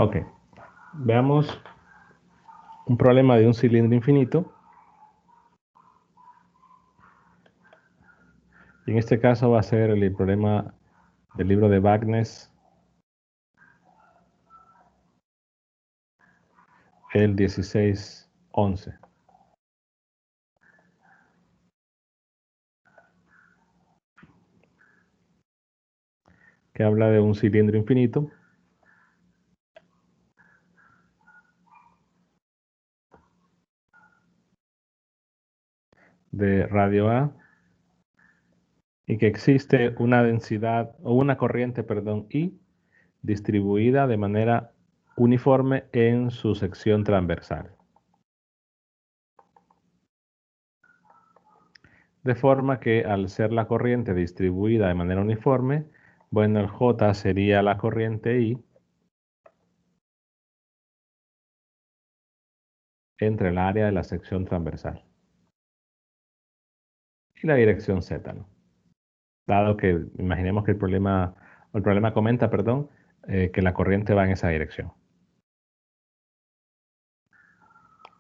Ok, veamos un problema de un cilindro infinito. Y en este caso va a ser el problema del libro de Bagnes, el 1611, que habla de un cilindro infinito de radio A y que existe una densidad o una corriente, perdón, I distribuida de manera uniforme en su sección transversal. De forma que al ser la corriente distribuida de manera uniforme, bueno, el J sería la corriente I entre el área de la sección transversal y la dirección Z, ¿no? Dado que imaginemos que el problema comenta, perdón, que la corriente va en esa dirección.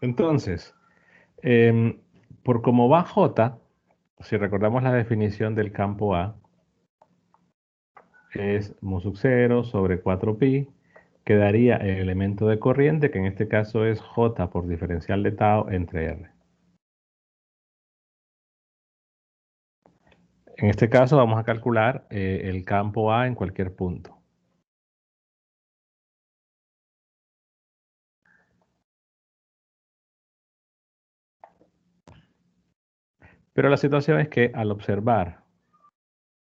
Entonces, por como va J, si recordamos la definición del campo A, es mu sub 0 sobre 4pi, que daría el elemento de corriente, que en este caso es J por diferencial de tau entre R. En este caso vamos a calcular el campo A en cualquier punto. Pero la situación es que al observar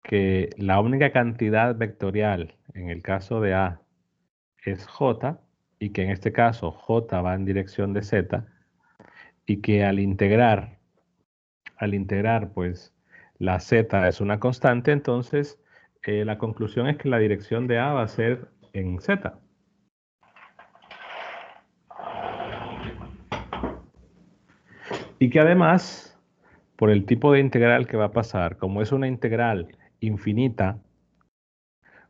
que la única cantidad vectorial en el caso de A es J, y que en este caso J va en dirección de Z, y que al integrar pues la Z es una constante, entonces la conclusión es que la dirección de A va a ser en Z. Y que además, por el tipo de integral que va a pasar, como es una integral infinita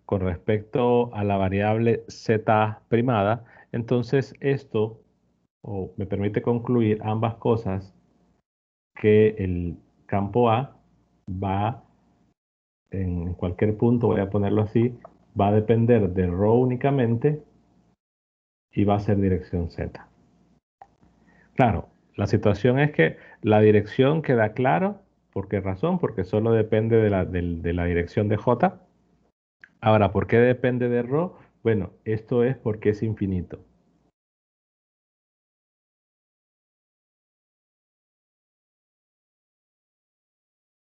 con respecto a la variable z primada, entonces esto me permite concluir ambas cosas, que el campo A va en cualquier punto, voy a ponerlo así, va a depender de ρ únicamente y va a ser dirección Z. Claro, la situación es que la dirección queda claro. ¿Por qué razón? Porque solo depende de la dirección de J. Ahora, ¿por qué depende de ρ? Bueno, esto es porque es infinito.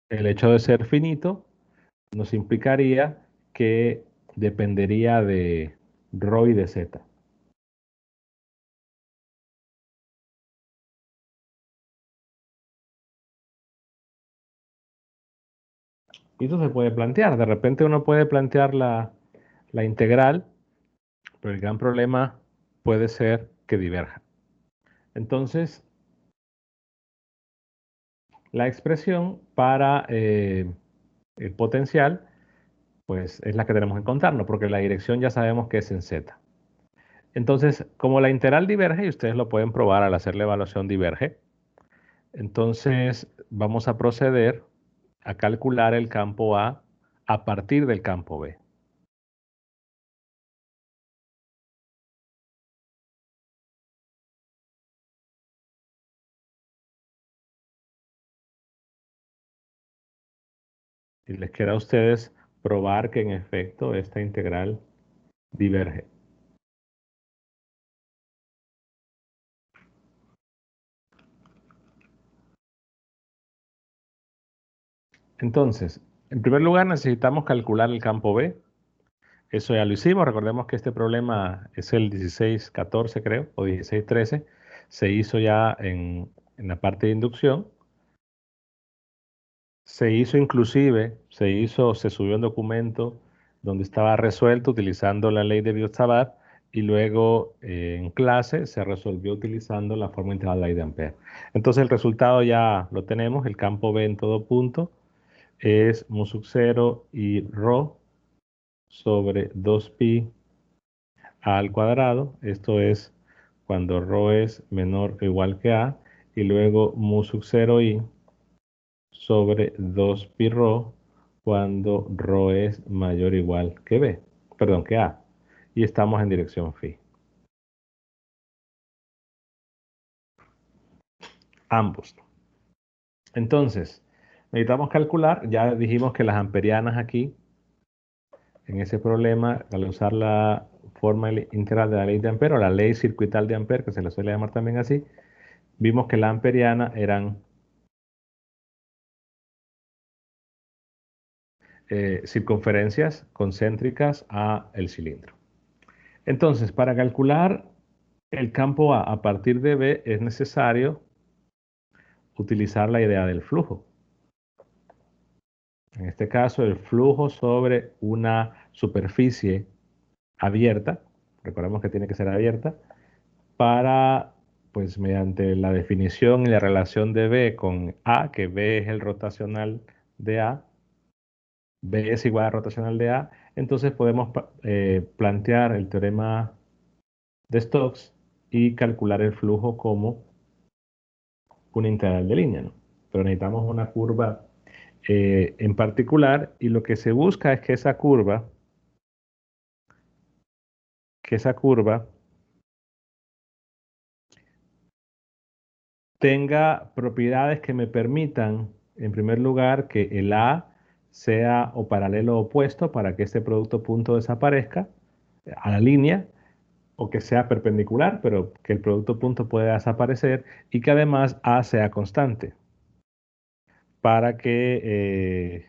El hecho de ser finito nos implicaría que dependería de ρ y de z. Y eso se puede plantear. De repente uno puede plantear la integral, pero el gran problema puede ser que diverja. Entonces, la expresión para el potencial, pues es la que tenemos que encontrarnos, porque la dirección ya sabemos que es en z. Entonces, como la integral diverge, y ustedes lo pueden probar al hacer la evaluación diverge, entonces vamos a proceder a calcular el campo A partir del campo B. Y les queda a ustedes probar que en efecto esta integral diverge. Entonces, en primer lugar necesitamos calcular el campo B. Eso ya lo hicimos. Recordemos que este problema es el 1614, creo, o 1613. Se hizo ya en la parte de inducción. Se hizo inclusive, se subió un documento donde estaba resuelto utilizando la ley de Biot-Savart, y luego en clase se resolvió utilizando la fórmula integral de la ley de Ampère. Entonces el resultado ya lo tenemos. El campo B en todo punto es mu sub 0 y ρ sobre 2pi a al cuadrado, esto es cuando ρ es menor o igual que a, y luego mu sub 0 i sobre 2 pi ρ cuando ρ es mayor o igual que b, perdón, que a, y estamos en dirección phi. Ambos. Entonces, necesitamos calcular, ya dijimos que las amperianas aquí, en ese problema, al usar la forma integral de la ley de Ampere o la ley circuital de Ampere, que se le suele llamar también así, vimos que la amperiana eran circunferencias concéntricas a el cilindro. Entonces, para calcular el campo A partir de B es necesario utilizar la idea del flujo. En este caso, el flujo sobre una superficie abierta, recordemos que tiene que ser abierta, para, pues mediante la definición y la relación de B con A, que B es el rotacional de A, B es igual a rotacional de A, entonces podemos plantear el teorema de Stokes y calcular el flujo como una integral de línea, ¿no? Pero necesitamos una curva en particular y lo que se busca es que esa curva tenga propiedades que me permitan, en primer lugar, que el A sea o paralelo o opuesto para que este producto punto desaparezca a la línea, o que sea perpendicular, pero que el producto punto pueda desaparecer, y que además A sea constante para que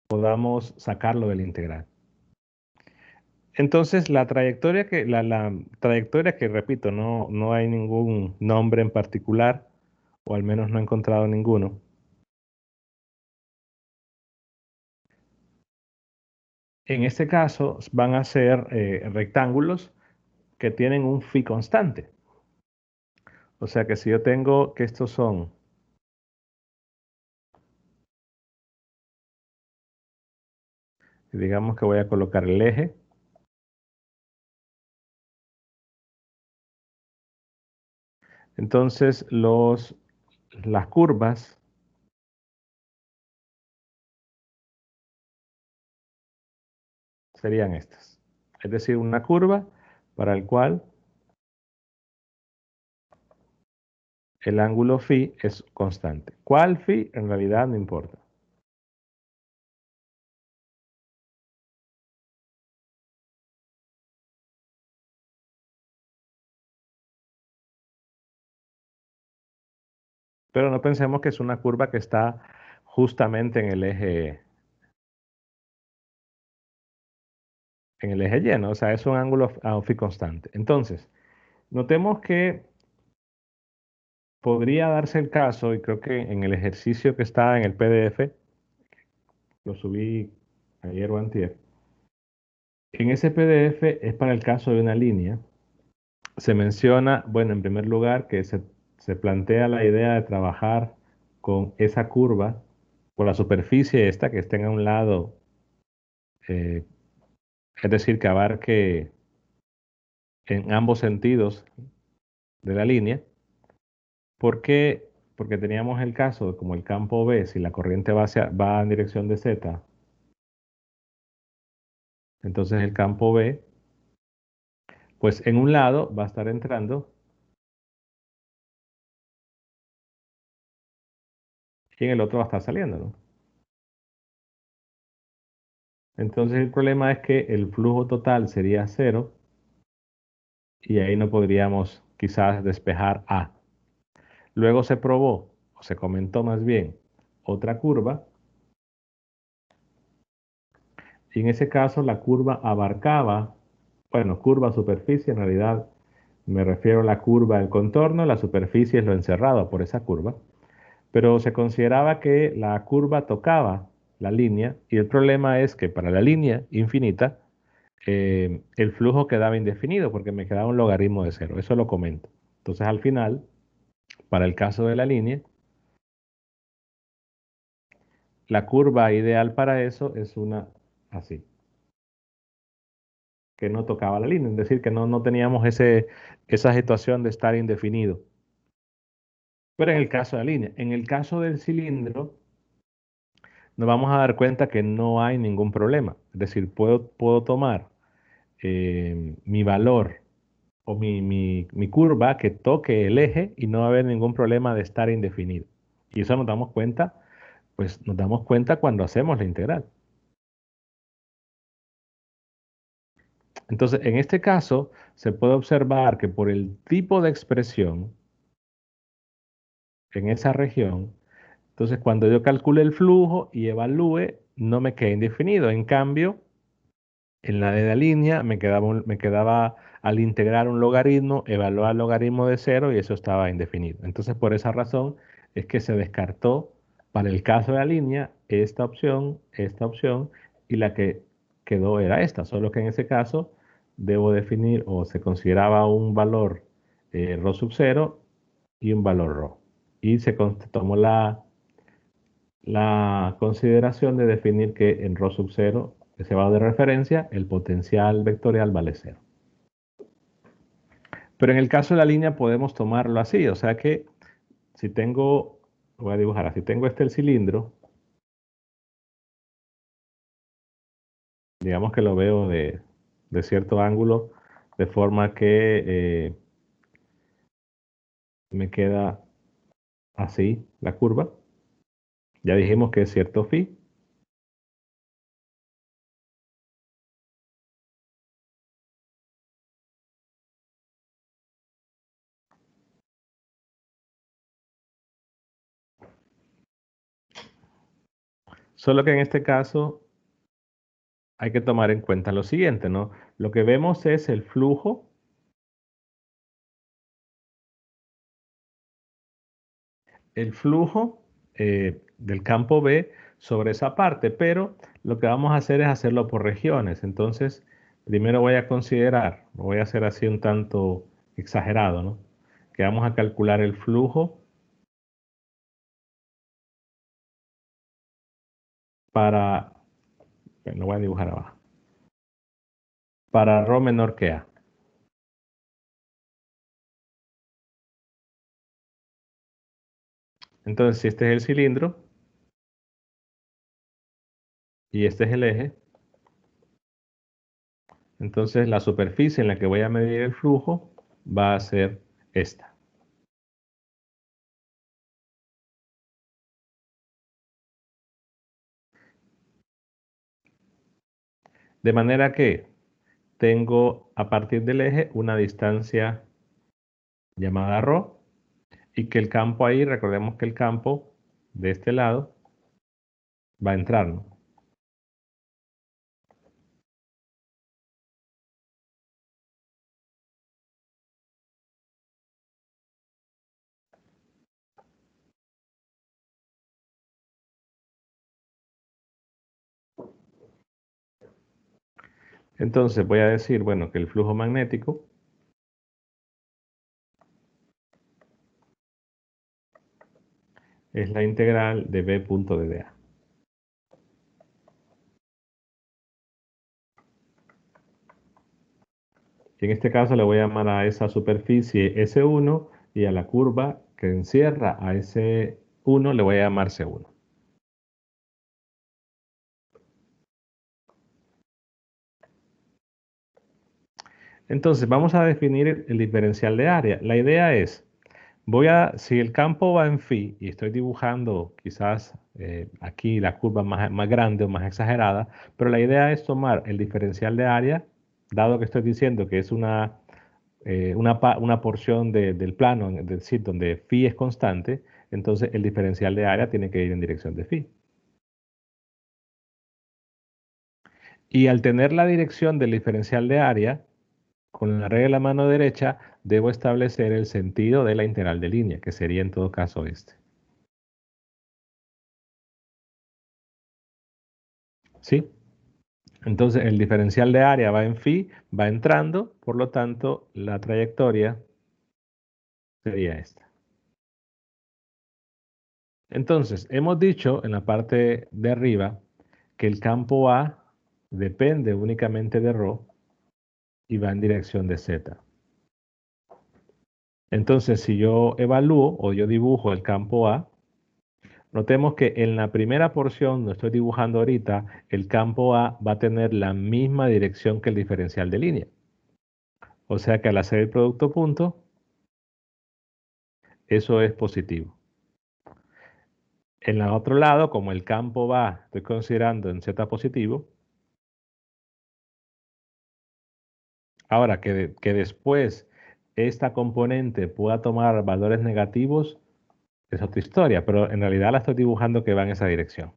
podamos sacarlo del integral. Entonces, la trayectoria que, repito, no hay ningún nombre en particular, o al menos no he encontrado ninguno. En este caso, van a ser rectángulos que tienen un phi constante. O sea que si yo tengo que estos son, digamos que voy a colocar el eje, entonces las curvas serían estas. Es decir, una curva para el cual el ángulo phi es constante. ¿Cuál phi? En realidad no importa. Pero no pensemos que es una curva que está justamente en el eje lleno, o sea, es un ángulo phi constante. Entonces, notemos que podría darse el caso, y creo que en el ejercicio que está en el PDF, lo subí ayer o antier, en ese PDF es para el caso de una línea. Se menciona, bueno, en primer lugar, que se plantea la idea de trabajar con esa curva, por la superficie esta, que esté a un lado, eh, es decir, que abarque en ambos sentidos de la línea. ¿Por qué? Porque teníamos el caso de como el campo B, si la corriente va en dirección de Z, entonces el campo B, pues en un lado va a estar entrando y en el otro va a estar saliendo, ¿no? Entonces el problema es que el flujo total sería cero y ahí no podríamos quizás despejar A. Luego se probó, o se comentó más bien, otra curva, y en ese caso la curva abarcaba, bueno, curva superficie, en realidad me refiero a la curva del contorno, la superficie es lo encerrado por esa curva, pero se consideraba que la curva tocaba la línea y el problema es que para la línea infinita el flujo quedaba indefinido porque me quedaba un logaritmo de cero, eso lo comento. Entonces al final, para el caso de la línea, la curva ideal para eso es una así. que no tocaba la línea, es decir, que no teníamos esa situación de estar indefinido. Pero en el caso de la línea, en el caso del cilindro, nos vamos a dar cuenta que no hay ningún problema. Es decir, puedo tomar mi valor o mi curva que toque el eje y no va a haber ningún problema de estar indefinido. Y eso nos damos cuenta, pues nos damos cuenta cuando hacemos la integral. Entonces, en este caso, se puede observar que por el tipo de expresión en esa región, entonces cuando yo calcule el flujo y evalúe, no me queda indefinido. En cambio, en la de la línea me quedaba al integrar un logaritmo, evaluar el logaritmo de cero y eso estaba indefinido. Entonces, por esa razón es que se descartó para el caso de la línea esta opción y la que quedó era esta. Solo que en ese caso debo definir o se consideraba un valor ρ sub cero y un valor ρ. Y tomó la consideración de definir que en ρ sub 0, ese valor de referencia, el potencial vectorial vale cero. Pero en el caso de la línea podemos tomarlo así, o sea que si tengo, voy a dibujar así, tengo el cilindro, digamos que lo veo de cierto ángulo, de forma que me queda así la curva. Ya dijimos que es cierto phi. Solo que en este caso hay que tomar en cuenta lo siguiente, ¿no? Lo que vemos es el flujo del campo B sobre esa parte, pero lo que vamos a hacer es hacerlo por regiones. Entonces, primero voy a considerar, lo voy a hacer así un tanto exagerado, ¿no? Que vamos a calcular el flujo para, bueno, lo voy a dibujar abajo, para ρ menor que A. Entonces, si este es el cilindro y este es el eje, entonces la superficie en la que voy a medir el flujo va a ser esta. De manera que tengo a partir del eje una distancia llamada ρ y que el campo ahí, recordemos que el campo de este lado va a entrar, ¿no? Entonces voy a decir, bueno, que el flujo magnético es la integral de B punto de dA. Y en este caso le voy a llamar a esa superficie S1 y a la curva que encierra a S1 le voy a llamar C1. Entonces vamos a definir el diferencial de área. La idea es, si el campo va en phi y estoy dibujando quizás aquí la curva más grande o más exagerada, pero la idea es tomar el diferencial de área, dado que estoy diciendo que es una porción del plano, es decir, donde phi es constante, entonces el diferencial de área tiene que ir en dirección de phi. Y al tener la dirección del diferencial de área, con la regla de la mano derecha, debo establecer el sentido de la integral de línea, que sería en todo caso este. ¿Sí? Entonces el diferencial de área va en phi, va entrando, por lo tanto la trayectoria sería esta. Entonces hemos dicho en la parte de arriba que el campo A depende únicamente de ρ y va en dirección de z. Entonces, si yo evalúo o yo dibujo el campo A, notemos que en la primera porción, donde estoy dibujando ahorita, el campo A va a tener la misma dirección que el diferencial de línea. O sea que al hacer el producto punto, eso es positivo. En el otro lado, como el campo va, estoy considerando en z positivo, ahora que después esta componente pueda tomar valores negativos, es otra historia, pero en realidad la estoy dibujando que va en esa dirección,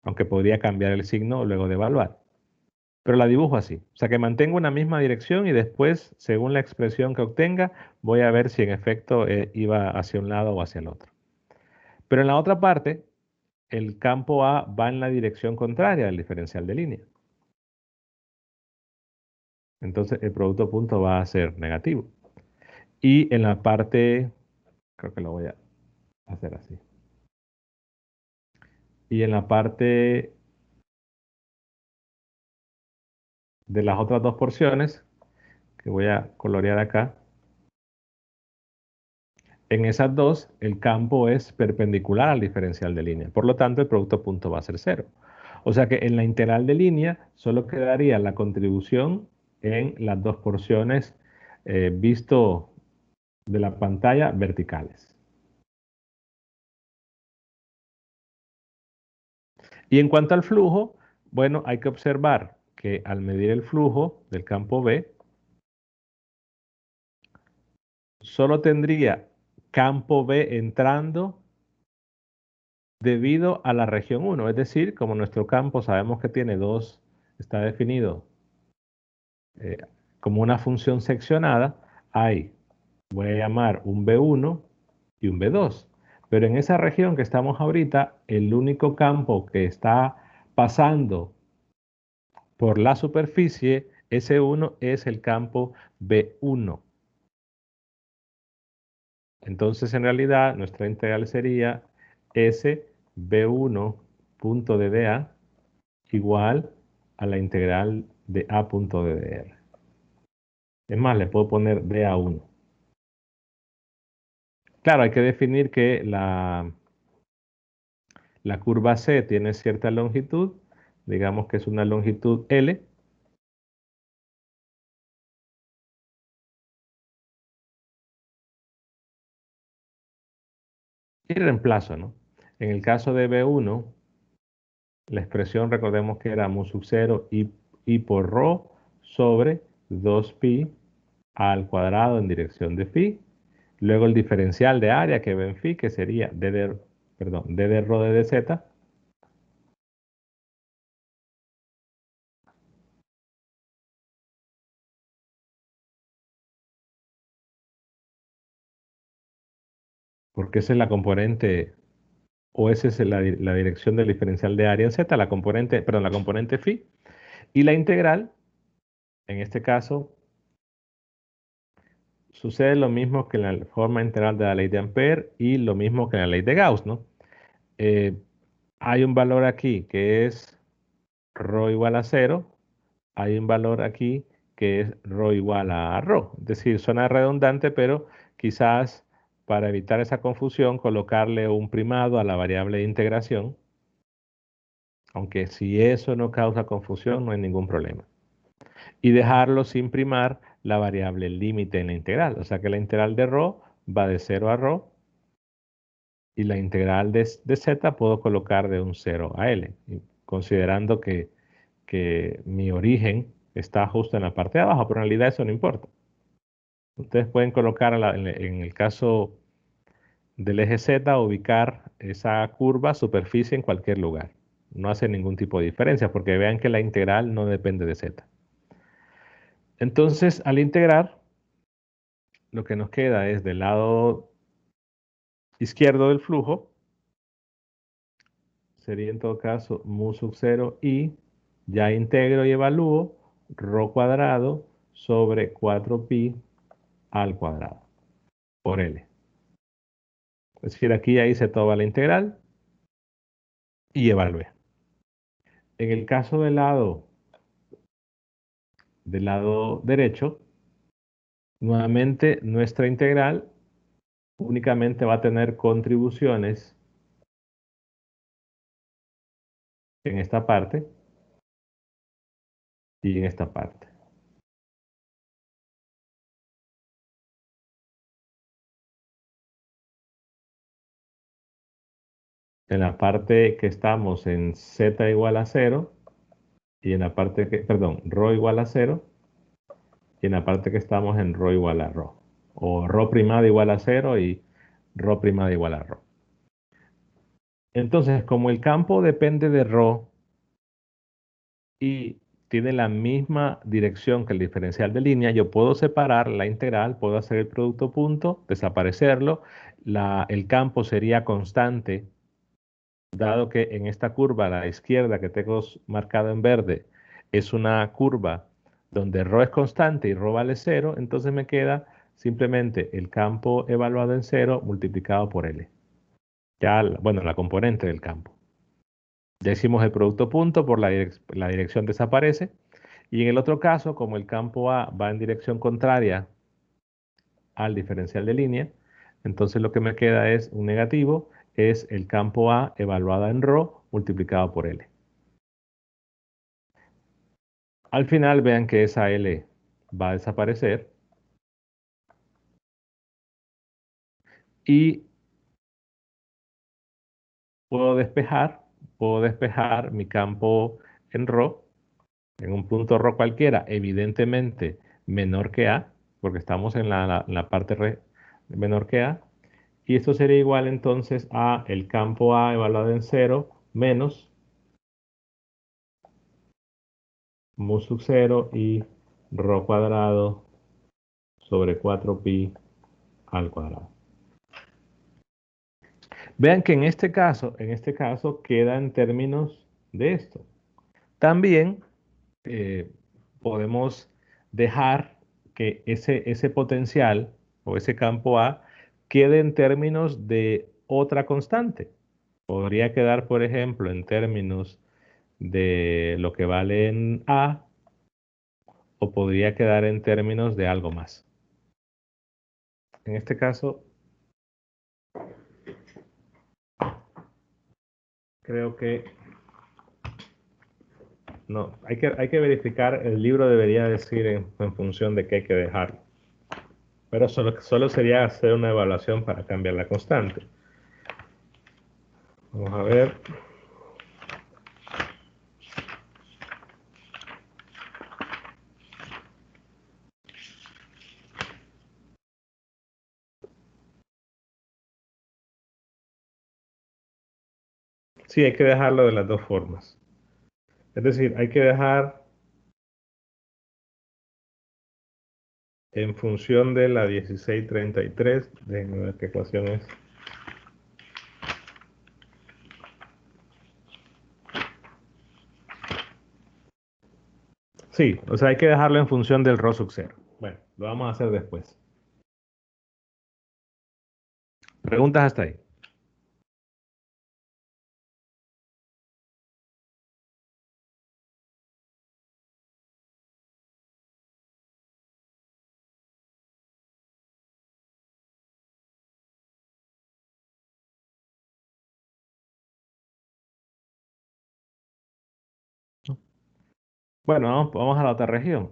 aunque podría cambiar el signo luego de evaluar. Pero la dibujo así, o sea que mantengo una misma dirección y después, según la expresión que obtenga, voy a ver si en efecto iba hacia un lado o hacia el otro. Pero en la otra parte, el campo A va en la dirección contraria del diferencial de línea. Entonces el producto punto va a ser negativo. Y en la parte, creo que lo voy a hacer así. Y en la parte de las otras dos porciones, que voy a colorear acá, en esas dos el campo es perpendicular al diferencial de línea. Por lo tanto, el producto punto va a ser cero. O sea que en la integral de línea solo quedaría la contribución en las dos porciones visto de la pantalla verticales. Y en cuanto al flujo, bueno, hay que observar que al medir el flujo del campo B, solo tendría campo B entrando debido a la región 1. Es decir, como nuestro campo sabemos que tiene dos, está definido eh, como una función seccionada, hay, voy a llamar un B1 y un B2. Pero en esa región que estamos ahorita, el único campo que está pasando por la superficie, S1 es el campo B1. Entonces, en realidad, nuestra integral sería S B1 punto de dA igual a la integral de A punto de dr. Es más, le puedo poner dA1. Claro, hay que definir que la curva C tiene cierta longitud, digamos que es una longitud L, y reemplazo, ¿no? En el caso de B1, la expresión recordemos que era mu sub 0 y por ρ sobre 2pi al cuadrado en dirección de phi. Luego el diferencial de área que ve en phi, que sería d de rho de dz, porque esa es la componente, o esa es la dirección del diferencial de área en z, la componente phi, y la integral, en este caso, sucede lo mismo que en la forma integral de la ley de Ampère y lo mismo que en la ley de Gauss, ¿no? Eh, hay un valor aquí que es ρ igual a 0, hay un valor aquí que es ρ igual a ρ. Es decir, suena redundante, pero quizás para evitar esa confusión, colocarle un primado a la variable de integración, aunque si eso no causa confusión, no hay ningún problema. Y dejarlo sin primar la variable límite en la integral. O sea que la integral de ρ va de 0 a ρ y la integral de z puedo colocar de un 0 a L, considerando que mi origen está justo en la parte de abajo, pero en realidad eso no importa. Ustedes pueden colocar en el caso del eje Z, ubicar esa curva superficie en cualquier lugar. No hace ningún tipo de diferencia porque vean que la integral no depende de Z. Entonces, al integrar, lo que nos queda es del lado izquierdo del flujo, sería en todo caso mu sub 0 y ya integro y evalúo ρ cuadrado sobre 4pi al cuadrado por L. Es decir, aquí ya hice toda la integral y evalué. En el caso del lado del lado derecho, nuevamente nuestra integral únicamente va a tener contribuciones en esta parte y en esta parte. En la parte que estamos en z igual a 0 y en la parte que, perdón, rho igual a 0 y en la parte que estamos en rho igual a rho. O rho primada igual a 0 y rho primada igual a rho. Entonces, como el campo depende de rho y tiene la misma dirección que el diferencial de línea, yo puedo separar la integral, puedo hacer el producto punto, desaparecerlo, el campo sería constante, dado que en esta curva a la izquierda que tengo marcado en verde es una curva donde ρ es constante y ρ vale 0, entonces me queda simplemente el campo evaluado en 0 multiplicado por L. Ya, bueno, la componente del campo. Ya hicimos el producto punto, por la dirección desaparece. Y en el otro caso, como el campo A va en dirección contraria al diferencial de línea, entonces lo que me queda es un negativo, es el campo A evaluado en ρ multiplicado por L. Al final vean que esa L va a desaparecer y puedo despejar mi campo en ρ, en un punto ρ cualquiera, evidentemente menor que A, porque estamos en la parte menor que A, y esto sería igual entonces a el campo A evaluado en 0 menos mu sub 0 y ρ cuadrado sobre 4pi al cuadrado. Vean que en este caso queda en términos de esto. También podemos dejar que ese potencial o ese campo A quede en términos de otra constante. Podría quedar, por ejemplo, en términos de lo que vale en A o podría quedar en términos de algo más. En este caso, creo que no, hay que verificar, el libro debería decir en función de qué hay que dejar. Pero solo sería hacer una evaluación para cambiar la constante. Vamos a ver. Sí, hay que dejarlo de las dos formas. Es decir, hay que dejar en función de la 1633. Déjenme ver qué ecuación es. Sí, o sea, hay que dejarlo en función del ρ sub 0. Bueno, lo vamos a hacer después. ¿Preguntas hasta ahí? Bueno, vamos a la otra región.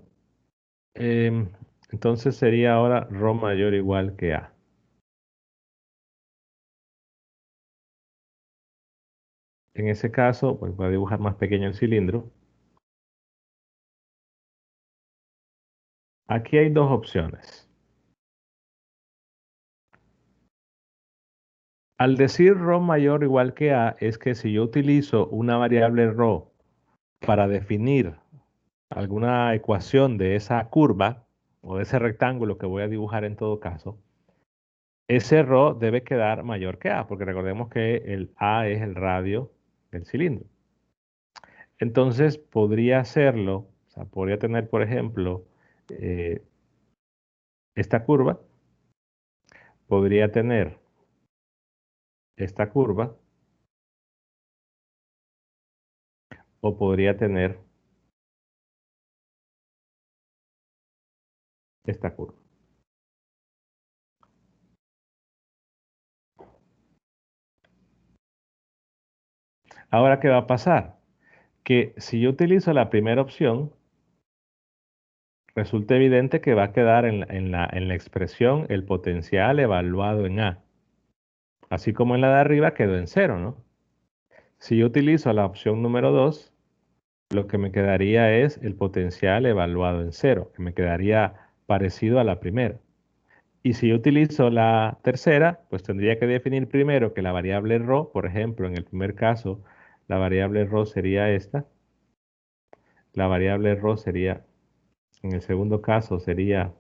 Em, entonces sería ahora ρ mayor o igual que A. En ese caso, pues voy a dibujar más pequeño el cilindro. Aquí hay dos opciones. Al decir ρ mayor o igual que A, es que si yo utilizo una variable ρ para definir alguna ecuación de esa curva o de ese rectángulo que voy a dibujar en todo caso, ese ρ debe quedar mayor que A, porque recordemos que el A es el radio del cilindro. Entonces podría hacerlo, o sea, podría tener, por ejemplo, eh, esta curva, podría tener esta curva o podría tener esta curva. Ahora, ¿qué va a pasar? Que si yo utilizo la primera opción, resulta evidente que va a quedar en la expresión el potencial evaluado en A. Así como en la de arriba quedó en cero, ¿no? Si yo utilizo la opción número 2, lo que me quedaría es el potencial evaluado en cero, que me quedaría parecido a la primera. Y si yo utilizo la tercera, pues tendría que definir primero que la variable ρ, por ejemplo, en el primer caso, la variable ρ sería esta, la variable ρ sería, en el segundo caso, sería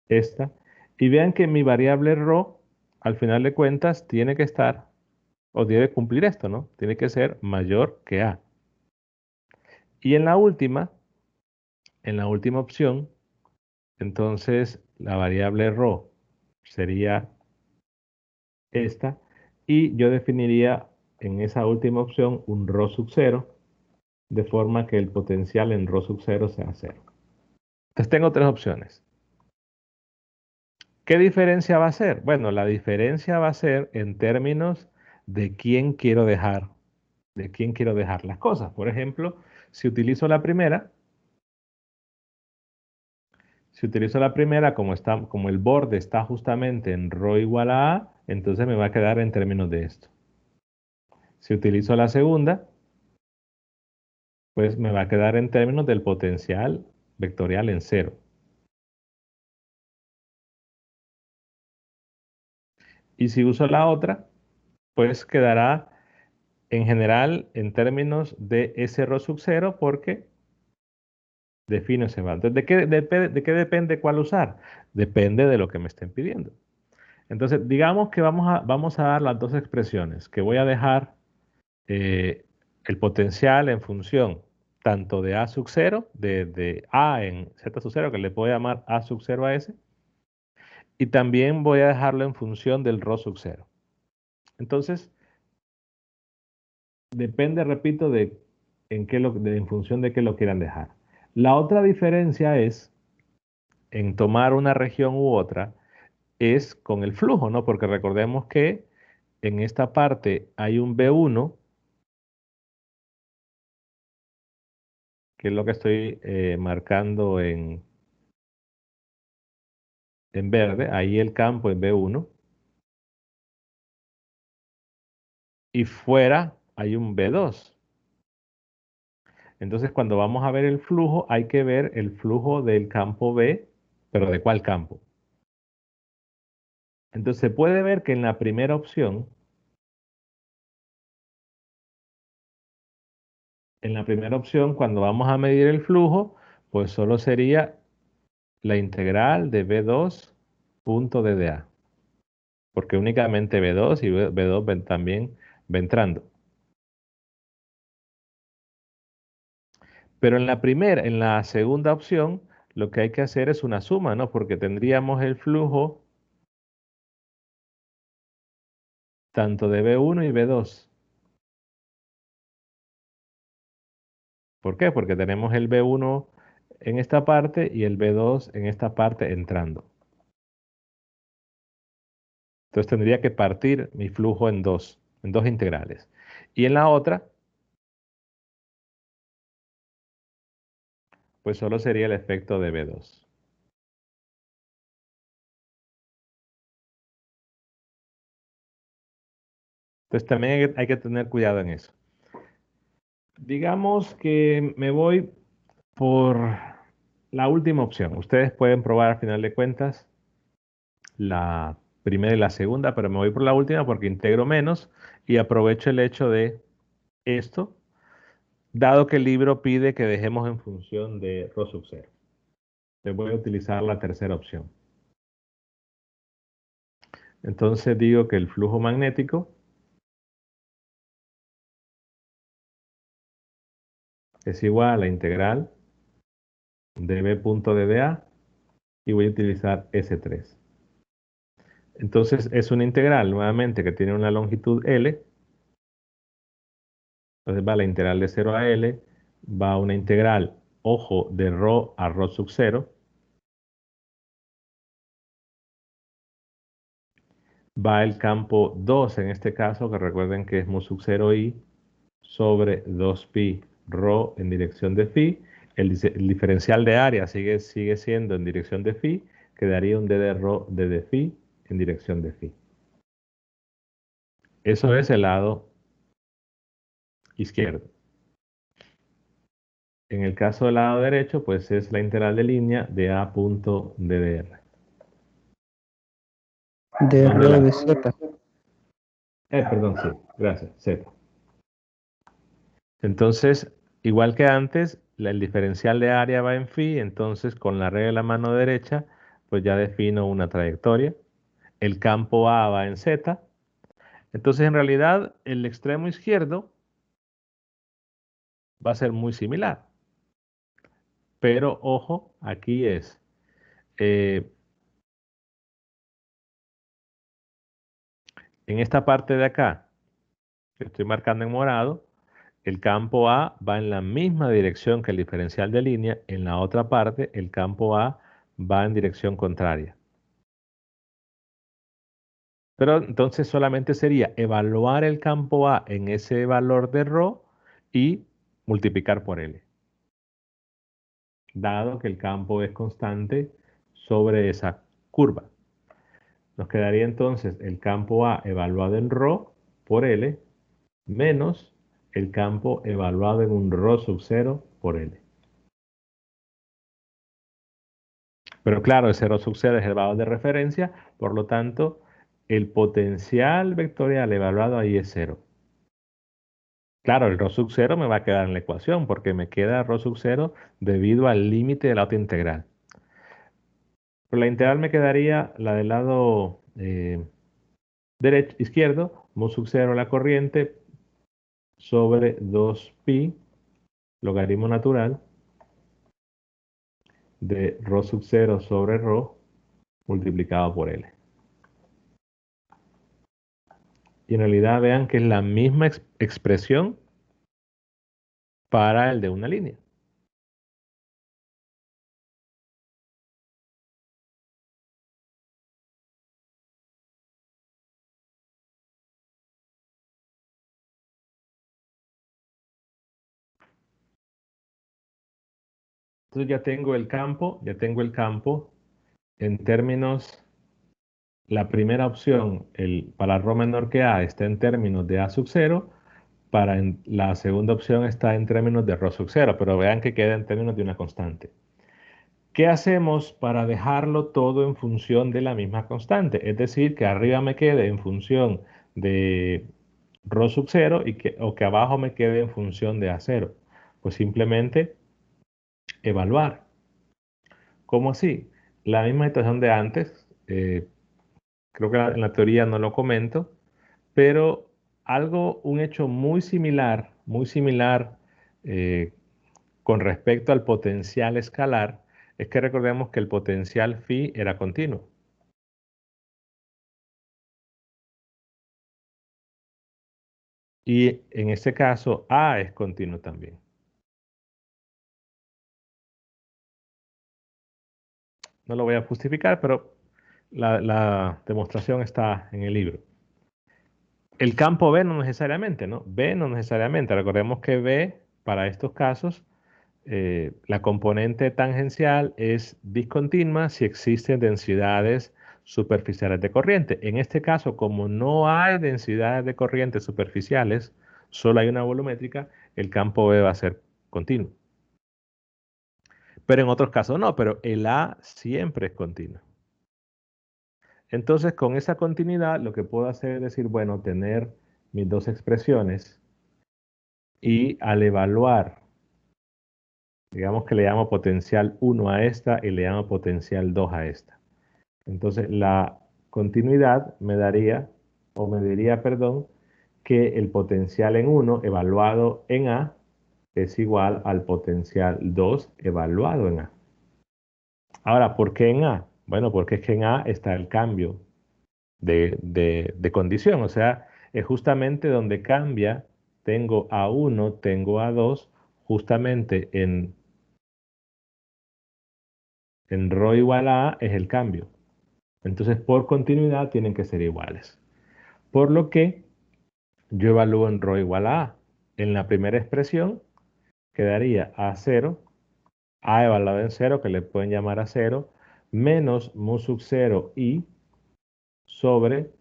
esta, y vean que mi variable ρ, al final de cuentas, tiene que estar, o debe cumplir esto, ¿no? Tiene que ser mayor que A. Y en la última opción, entonces la variable ρ sería esta, y yo definiría en esa última opción un ρ sub 0, de forma que el potencial en ρ sub 0 sea 0. Entonces tengo tres opciones. ¿Qué diferencia va a ser? Bueno, la diferencia va a ser en términos de de quién quiero dejar las cosas. Por ejemplo, si utilizo la primera, como el borde está justamente en ρ igual a A, entonces me va a quedar en términos de esto. Si utilizo la segunda, pues me va a quedar en términos del potencial vectorial en cero. Y si uso la otra, pues quedará en general en términos de S rho sub 0 porque defino ese valor. Entonces, ¿de qué depende cuál usar? Depende de lo que me estén pidiendo. Entonces, digamos que vamos a dar las dos expresiones, que voy a dejar el potencial en función tanto de A sub 0, de A en Z sub 0, que le puedo llamar A sub 0 a S, y también voy a dejarlo en función del ρ sub 0. Entonces, depende, repito, en función de qué lo quieran dejar. La otra diferencia es en tomar una región u otra, es con el flujo, ¿no? Porque recordemos que en esta parte hay un B1, que es lo que estoy marcando en verde, ahí el campo en B1, y fuera hay un B2. Entonces, cuando vamos a ver el flujo, hay que ver el flujo del campo B, pero ¿de cuál campo? Entonces, se puede ver que en la primera opción, cuando vamos a medir el flujo, pues solo sería la integral de B2 punto DDA, porque únicamente B2 y B2 también va entrando. Pero en la segunda opción, lo que hay que hacer es una suma, ¿no? Porque tendríamos el flujo tanto de B1 y B2. ¿Por qué? Porque tenemos el B1 en esta parte y el B2 en esta parte entrando. Entonces tendría que partir mi flujo en dos integrales. Y en la otra, pues solo sería el efecto de B2. Entonces también hay que tener cuidado en eso. Digamos que me voy por la última opción. Ustedes pueden probar al final de cuentas la primera y la segunda, pero me voy por la última porque integro menos y aprovecho el hecho de esto, dado que el libro pide que dejemos en función de ρ sub 0. Entonces voy a utilizar la tercera opción. Entonces digo que el flujo magnético es igual a la integral de B punto de dA y voy a utilizar S3. Entonces es una integral nuevamente que tiene una longitud L. Entonces va la integral de 0 a L, va una integral, ojo, de ρ a ρ sub 0. va el campo 2 en este caso, que recuerden que es mu sub 0 i sobre 2pi rho en dirección de phi. El diferencial de área sigue siendo en dirección de phi, quedaría un d de rho d de phi en dirección de phi. Eso es el lado izquierdo. En el caso del lado derecho, pues es la integral de línea de a punto ddr. De Donde rho la... de z. Perdón, sí, gracias, z. Entonces, igual que antes, el diferencial de área va en phi, entonces con la regla de la mano derecha, pues ya defino una trayectoria. El campo A va en z. Entonces, en realidad, el extremo izquierdo va a ser muy similar. Pero, ojo, aquí es, eh, en esta parte de acá, que estoy marcando en morado, el campo A va en la misma dirección que el diferencial de línea. En la otra parte, el campo A va en dirección contraria. Pero entonces solamente sería evaluar el campo A en ese valor de ρ y multiplicar por L, dado que el campo es constante sobre esa curva. Nos quedaría entonces el campo A evaluado en ρ por L menos el campo evaluado en un ρ sub 0 por L. Pero claro, ese ρ sub 0 es el valor de referencia, por lo tanto, el potencial vectorial evaluado ahí es 0. Claro, el ρ sub 0 me va a quedar en la ecuación porque me queda ρ sub 0 debido al límite de la otra integral. Pero la integral me quedaría la del lado derecho, izquierdo, mu sub 0 la corriente sobre 2pi logaritmo natural de ρ sub 0 sobre ρ multiplicado por L. Y en realidad vean que es la misma expresión para el de una línea. Entonces ya tengo el campo en términos, la primera opción, para ρ menor que a, está en términos de a sub 0, la segunda opción está en términos de ρ sub 0, pero vean que queda en términos de una constante. ¿Qué hacemos para dejarlo todo en función de la misma constante? Es decir, que arriba me quede en función de ρ sub 0 o que abajo me quede en función de a0. Pues simplemente evaluar. ¿Cómo así? La misma situación de antes, creo que en la teoría no lo comento, pero un hecho muy similar eh, con respecto al potencial escalar, es que recordemos que el potencial phi era continuo. Y en este caso, A es continuo también. No lo voy a justificar, pero la demostración está en el libro. El campo B no necesariamente, ¿no? B no necesariamente. Recordemos que B, para estos casos, la componente tangencial es discontinua si existen densidades superficiales de corriente. En este caso, como no hay densidades de corriente superficiales, solo hay una volumétrica, el campo B va a ser continuo. Pero en otros casos no, pero el A siempre es continuo. Entonces, con esa continuidad, lo que puedo hacer es decir, bueno, tener mis dos expresiones y al evaluar, digamos que le llamo potencial 1 a esta y le llamo potencial 2 a esta. Entonces, la continuidad me daría, o me diría, perdón, que el potencial en 1 evaluado en A es igual al potencial 2 evaluado en A. Ahora, ¿por qué en A? Bueno, porque es que en A está el cambio de condición, o sea, es justamente donde cambia, tengo A1, tengo A2, justamente en ρ igual a A es el cambio. Entonces, por continuidad tienen que ser iguales. Por lo que yo evalúo en ρ igual a A. En la primera expresión quedaría A0, A evaluado en 0, que le pueden llamar a 0, menos mu sub 0 i sobre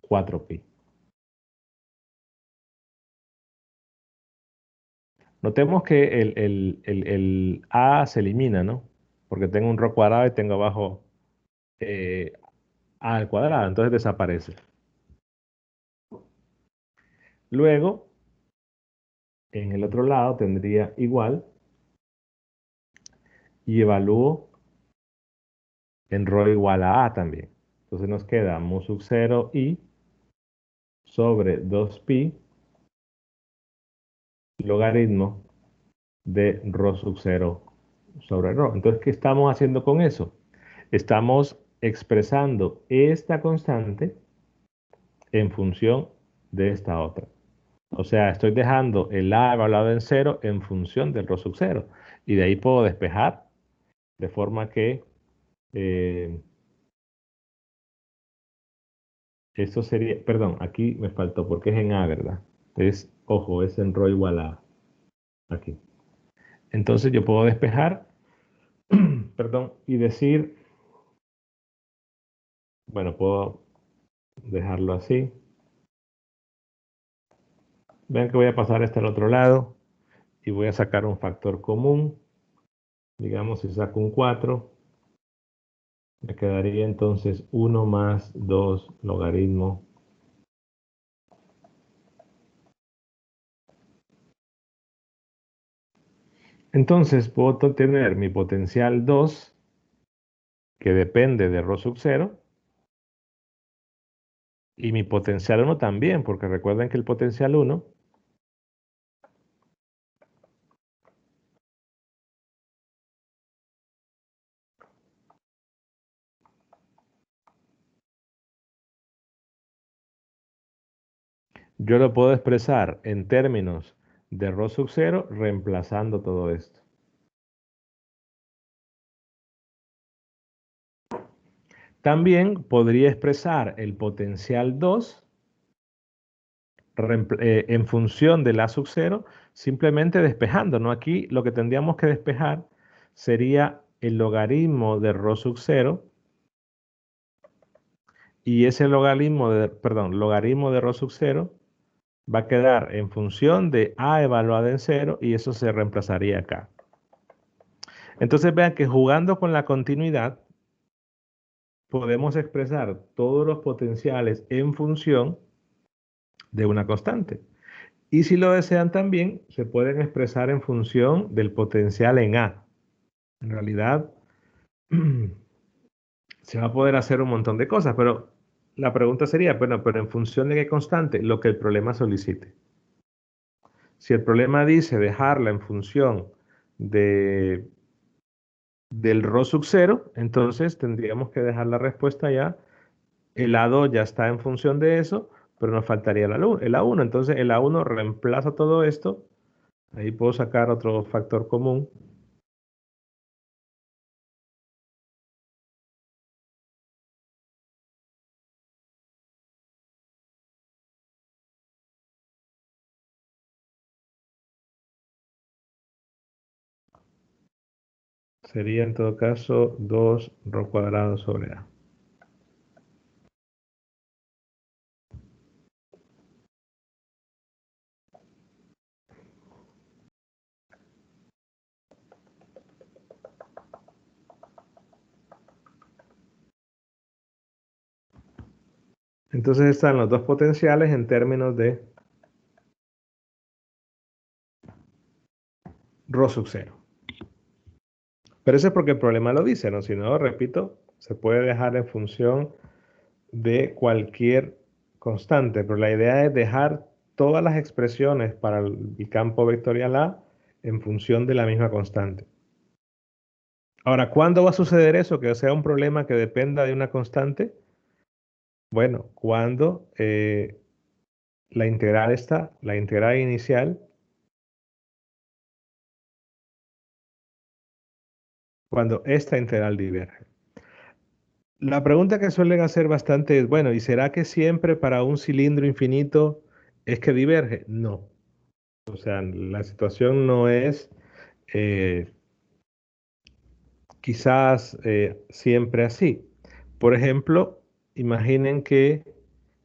4pi. Notemos que el A se elimina, ¿no? Porque tengo un ρ cuadrado y tengo abajo eh, A al cuadrado, entonces desaparece. Luego, en el otro lado tendría igual y evalúo en ρ igual a A también. Entonces nos queda mu sub 0 i sobre 2pi logaritmo de ρ sub 0 sobre ρ. Entonces, ¿qué estamos haciendo con eso? Estamos expresando esta constante en función de esta otra. O sea, estoy dejando el A evaluado en 0 en función del ρ sub 0. Y de ahí puedo despejar de forma que eh, esto sería, perdón, aquí me faltó porque es en A, ¿verdad? Ojo, es en ρ igual a aquí. Entonces yo puedo despejar, perdón, y decir, bueno, puedo dejarlo así. Vean que voy a pasar este al otro lado y voy a sacar un factor común. Digamos, si saco un 4, me quedaría entonces 1 más 2 logaritmo. Entonces puedo tener mi potencial 2, que depende de ρ sub 0, y mi potencial 1 también, porque recuerden que el potencial 1 yo lo puedo expresar en términos de ρ sub 0 reemplazando todo esto. También podría expresar el potencial 2 en función del A sub 0, simplemente despejando, ¿no? Aquí lo que tendríamos que despejar sería el logaritmo de ρ sub 0 y ese logaritmo logaritmo de ρ sub 0 va a quedar en función de A evaluada en 0 y eso se reemplazaría acá. Entonces vean que jugando con la continuidad podemos expresar todos los potenciales en función de una constante. Y si lo desean también, se pueden expresar en función del potencial en A. En realidad, se va a poder hacer un montón de cosas, pero la pregunta sería, bueno, pero en función de qué constante, lo que el problema solicite. Si el problema dice dejarla en función de, del ρ sub 0, entonces tendríamos que dejar la respuesta ya. El A2 ya está en función de eso, pero nos faltaría el A1. Entonces el A1 reemplaza todo esto. Ahí puedo sacar otro factor común. Sería en todo caso 2 ρ cuadrado sobre A. Entonces están los dos potenciales en términos de ρ sub 0. Pero eso es porque el problema lo dice, ¿no? Si no, repito, se puede dejar en función de cualquier constante, pero la idea es dejar todas las expresiones para el campo vectorial A en función de la misma constante. Ahora, ¿cuándo va a suceder eso? Que sea un problema que dependa de una constante. Bueno, cuando la integral inicial, cuando esta integral diverge. La pregunta que suelen hacer bastante es, bueno, ¿y será que siempre para un cilindro infinito es que diverge? No. O sea, la situación no es eh, quizás siempre así. Por ejemplo, imaginen que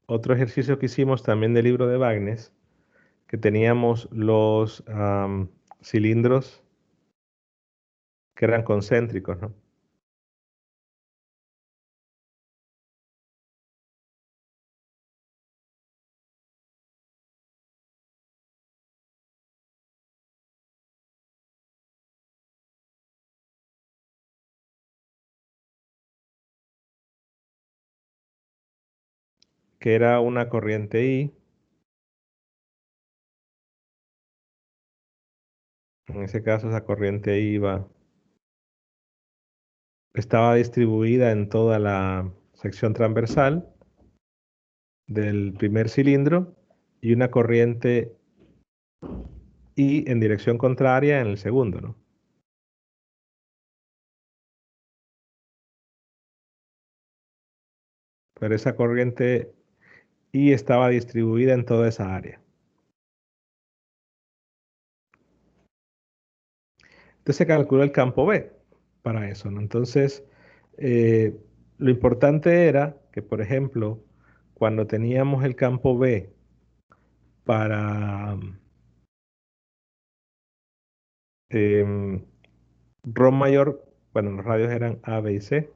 otro ejercicio que hicimos también del libro de Wagner, que teníamos los cilindros que eran concéntricos, ¿no? Que era una corriente I. En ese caso, esa corriente I estaba distribuida en toda la sección transversal del primer cilindro y una corriente I en dirección contraria en el segundo, ¿no? Pero esa corriente I estaba distribuida en toda esa área. Entonces se calculó el campo B para eso, ¿no? Entonces, eh, lo importante era que, por ejemplo, cuando teníamos el campo B para em, Rho mayor, bueno, los radios eran A, B y C.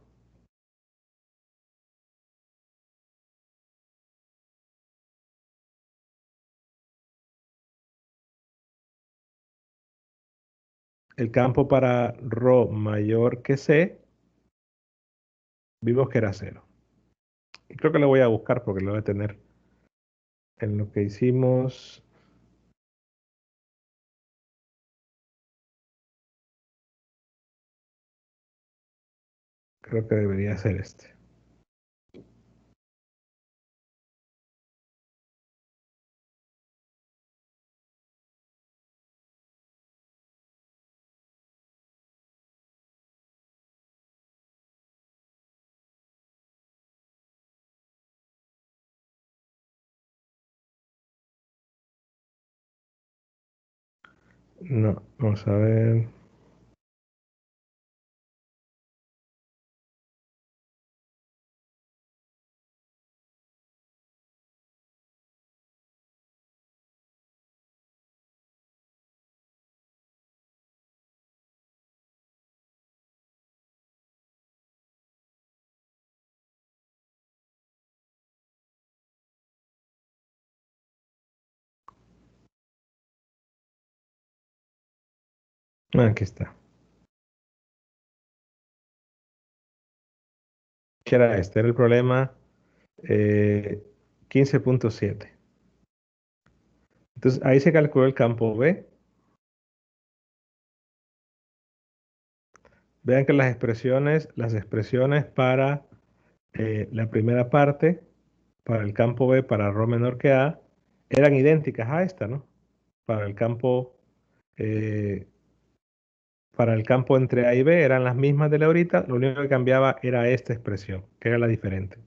El campo para Rho mayor que C, vimos que era cero. Y creo que lo voy a buscar porque lo voy a tener en lo que hicimos. Creo que debería ser este. No, vamos a ver. Aquí está. ¿Qué era este? Era el problema 15.7. Entonces ahí se calculó el campo B. Vean que las expresiones para la primera parte, para el campo B, para Rho menor que A, eran idénticas a esta, ¿no? Para el campo, eh, para el campo entre A y B eran las mismas de la ahorita, lo único que cambiaba era esta expresión, que era la diferente.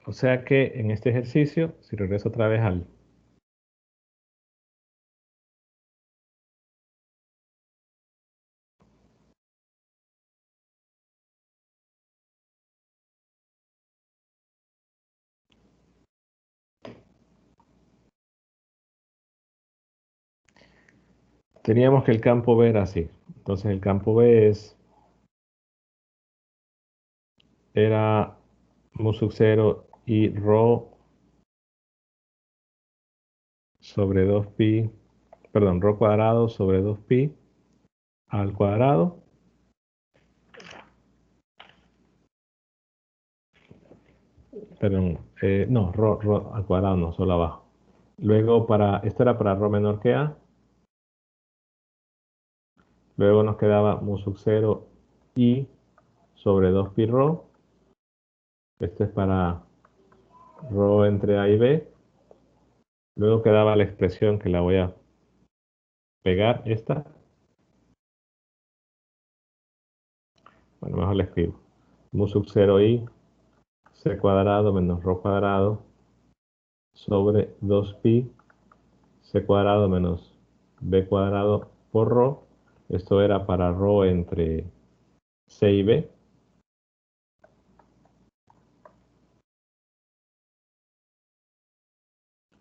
O sea que en este ejercicio, si regreso otra vez al... Teníamos que el campo B era así. Entonces el campo B era mu sub 0 y Rho sobre 2pi, perdón, Rho cuadrado sobre 2pi al cuadrado. Perdón, no, Rho al cuadrado no, solo abajo. Luego esto era para Rho menor que A. Luego nos quedaba mu sub 0 y sobre 2pi Rho. Esto es para Rho entre A y B. Luego quedaba la expresión que la voy a pegar, esta. Bueno, mejor la escribo. Mu sub 0 i c cuadrado menos rho cuadrado sobre 2pi c cuadrado menos b cuadrado por rho. Esto era para rho entre c y b.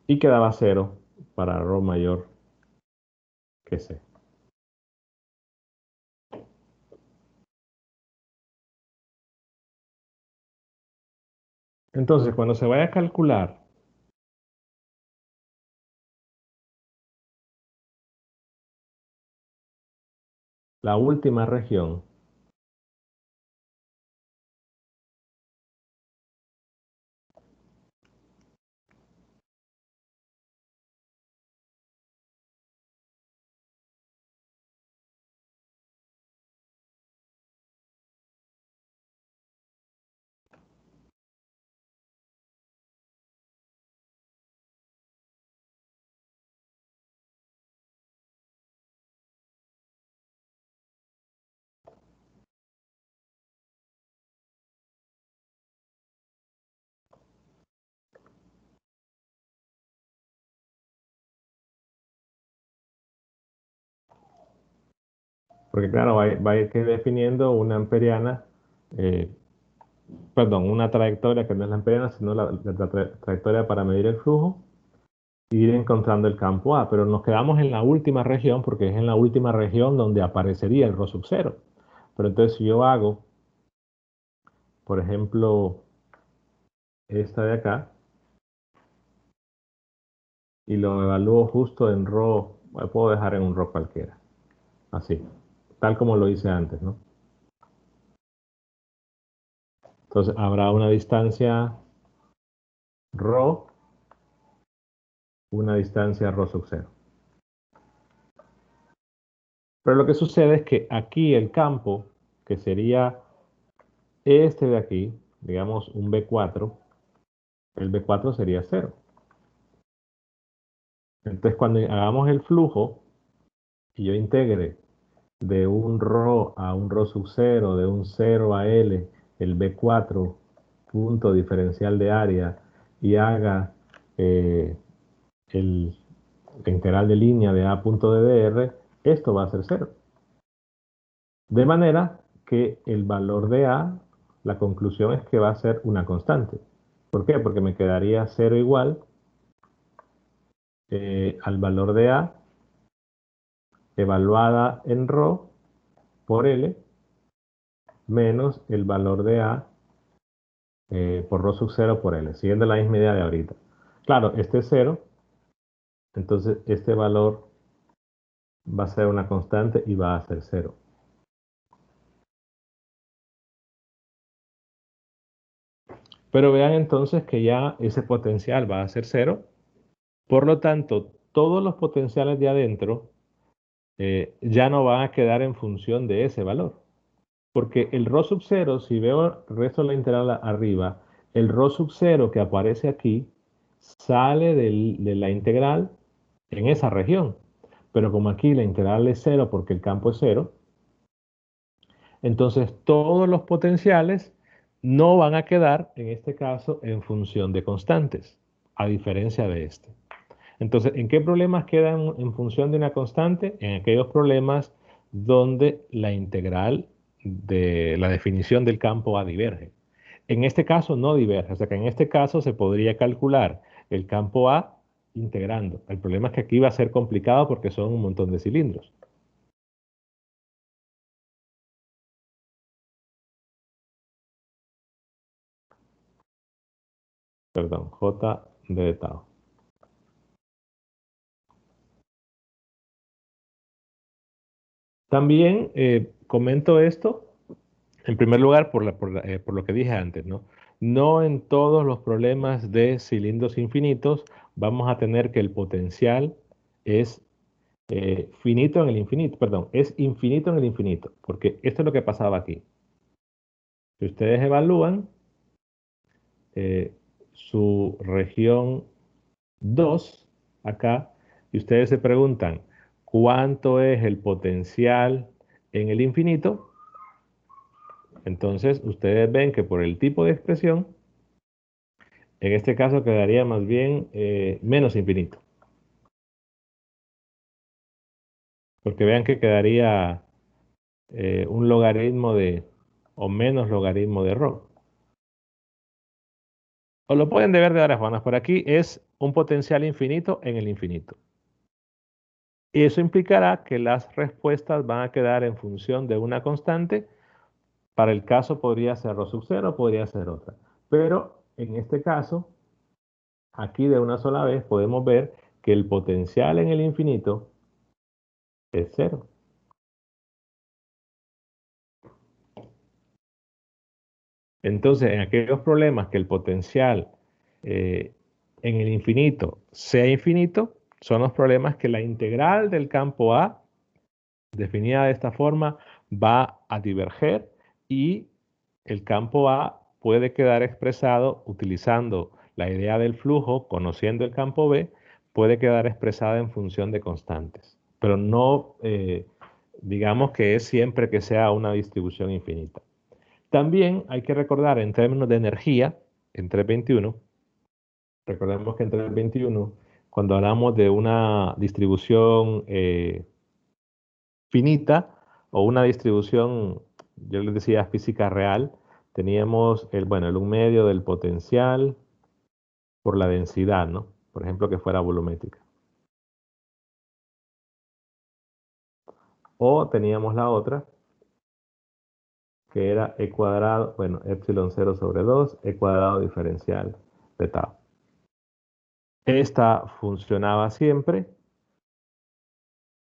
Y quedaba 0 para rho mayor que c. Entonces, cuando se vaya a calcular la última región, porque claro, va a ir que definiendo una amperiana, eh, perdón, una trayectoria que no es la amperiana, sino la trayectoria para medir el flujo, e ir encontrando el campo A, pero nos quedamos en la última región porque es en la última región donde aparecería el rho sub 0. Pero entonces si yo hago, por ejemplo, esta de acá, y lo evalúo justo en rho, puedo dejar en un rho cualquiera, así, tal como lo hice antes, ¿no? Entonces habrá una distancia rho, una distancia rho sub 0. Pero lo que sucede es que aquí el campo, que sería este de aquí, digamos un B4, el B4 sería 0. Entonces cuando hagamos el flujo y yo integre de un rho a un rho sub 0, de un 0 a L, el B4 punto diferencial de área, y haga el integral de línea de A punto de dr, esto va a ser 0. De manera que el valor de A, la conclusión es que va a ser una constante. ¿Por qué? Porque me quedaría 0 igual al valor de A evaluada en rho por L menos el valor de A por rho sub 0 por L, siguiendo la misma idea de ahorita. Claro, este es 0, entonces este valor va a ser una constante y va a ser 0. Pero vean entonces que ya ese potencial va a ser 0. Por lo tanto, todos los potenciales de adentro ya no van a quedar en función de ese valor. Porque el rho sub 0, si veo el resto de la integral arriba, el rho sub 0 que aparece aquí sale de la integral en esa región. Pero como aquí la integral es 0 porque el campo es 0, entonces todos los potenciales no van a quedar, en este caso, en función de constantes, a diferencia de este. Entonces, ¿en qué problemas quedan en función de una constante? En aquellos problemas donde la integral de la definición del campo A diverge. En este caso no diverge, o sea que en este caso se podría calcular el campo A integrando. El problema es que aquí va a ser complicado porque son un montón de cilindros. Perdón, J de Tau. También comento esto, en primer lugar, por lo que dije antes, ¿no? No en todos los problemas de cilindros infinitos vamos a tener que el potencial es finito en el infinito, perdón, es infinito en el infinito, porque esto es lo que pasaba aquí. Si ustedes evalúan su región 2, acá, y ustedes se preguntan, ¿cuánto es el potencial en el infinito? Entonces, ustedes ven que por el tipo de expresión, en este caso quedaría más bien menos infinito. Porque vean que quedaría un logaritmo o menos logaritmo de rho. O lo pueden ver de varias formas. Por aquí es un potencial infinito en el infinito. Y eso implicará que las respuestas van a quedar en función de una constante. Para el caso podría ser rho sub 0, podría ser otra. Pero en este caso, aquí de una sola vez podemos ver que el potencial en el infinito es cero. Entonces, en aquellos problemas que el potencial eh, en el infinito sea infinito, son los problemas que la integral del campo A, definida de esta forma, va a diverger y el campo A puede quedar expresado utilizando la idea del flujo, conociendo el campo B, puede quedar expresada en función de constantes, pero no digamos que es siempre que sea una distribución infinita. También hay que recordar en términos de energía, en 321, recordemos que en 321, cuando hablamos de una distribución finita o una distribución, yo les decía física real, teníamos bueno, el 1/2 del potencial por la densidad, ¿no? Por ejemplo, que fuera volumétrica. O teníamos la otra, que era e cuadrado, bueno, epsilon 0 sobre 2, e cuadrado diferencial de tau. Esta funcionaba siempre,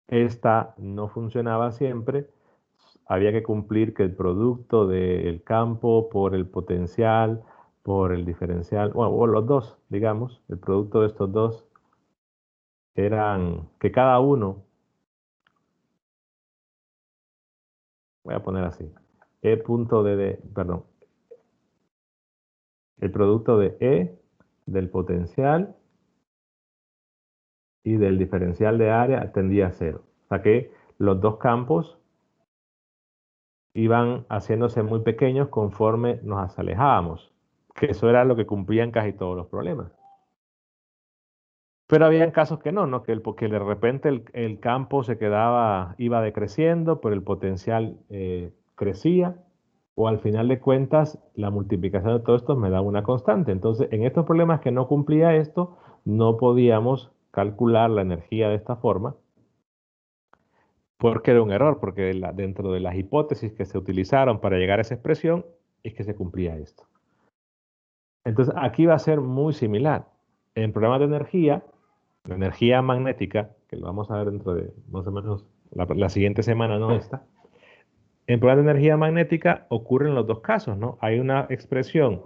esta no funcionaba siempre. Había que cumplir que el producto del campo por el potencial, por el diferencial, bueno, o los dos, digamos, el producto de estos dos eran que cada uno, voy a poner así, E punto perdón, el producto de E del potencial y del diferencial de área tendía a cero. O sea que los dos campos iban haciéndose muy pequeños conforme nos alejábamos, que eso era lo que cumplían casi todos los problemas. Pero había casos que no, ¿no? Porque de repente el campo iba decreciendo, pero el potencial crecía, o al final de cuentas la multiplicación de todo esto me daba una constante. Entonces, en estos problemas que no cumplía esto, no podíamos calcular la energía de esta forma, porque era un error, porque dentro de las hipótesis que se utilizaron para llegar a esa expresión, es que se cumplía esto. Entonces, aquí va a ser muy similar. En problemas de energía, la energía magnética, que lo vamos a ver dentro de más o menos la siguiente semana, no esta. En problemas de energía magnética ocurren los dos casos, ¿no? Hay una expresión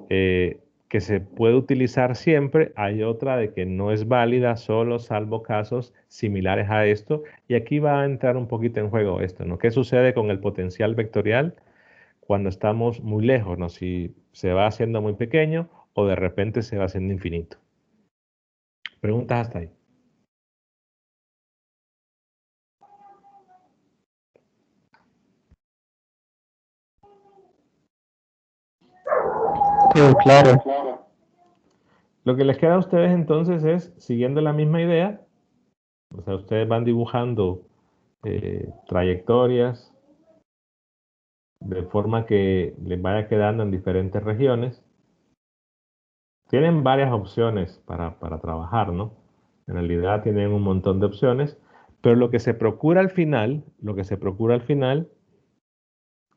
que se puede utilizar siempre, hay otra de que no es válida solo salvo casos similares a esto, y aquí va a entrar un poquito en juego esto, ¿no? ¿Qué sucede con el potencial vectorial cuando estamos muy lejos, ¿no? Si se va haciendo muy pequeño o de repente se va haciendo infinito. Preguntas hasta ahí. Sí, claro. Lo que les queda a ustedes entonces es, siguiendo la misma idea, o sea, ustedes van dibujando trayectorias de forma que les vaya quedando en diferentes regiones. Tienen varias opciones para trabajar, ¿no? En realidad tienen un montón de opciones, pero lo que se procura al final,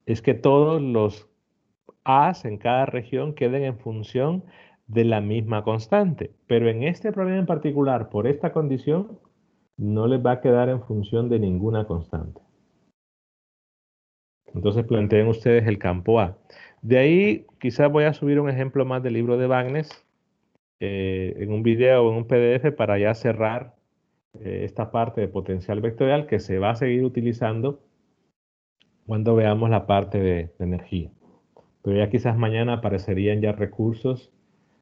es que todos los A's en cada región queden en función de la misma constante. Pero en este problema en particular, por esta condición, no les va a quedar en función de ninguna constante. Entonces planteen ustedes el campo A. De ahí quizás voy a subir un ejemplo más del libro de Bagnes en un video o en un PDF para ya cerrar esta parte de potencial vectorial que se va a seguir utilizando cuando veamos la parte de energía. Pero ya quizás mañana aparecerían ya recursos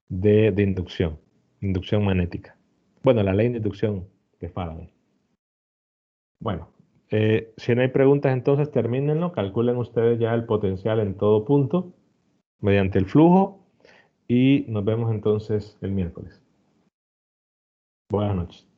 de inducción magnética. Bueno, la ley de inducción de Faraday. Bueno, si no hay preguntas, entonces termínenlo. Calculen ustedes ya el potencial en todo punto mediante el flujo y nos vemos entonces el miércoles. Buenas noches.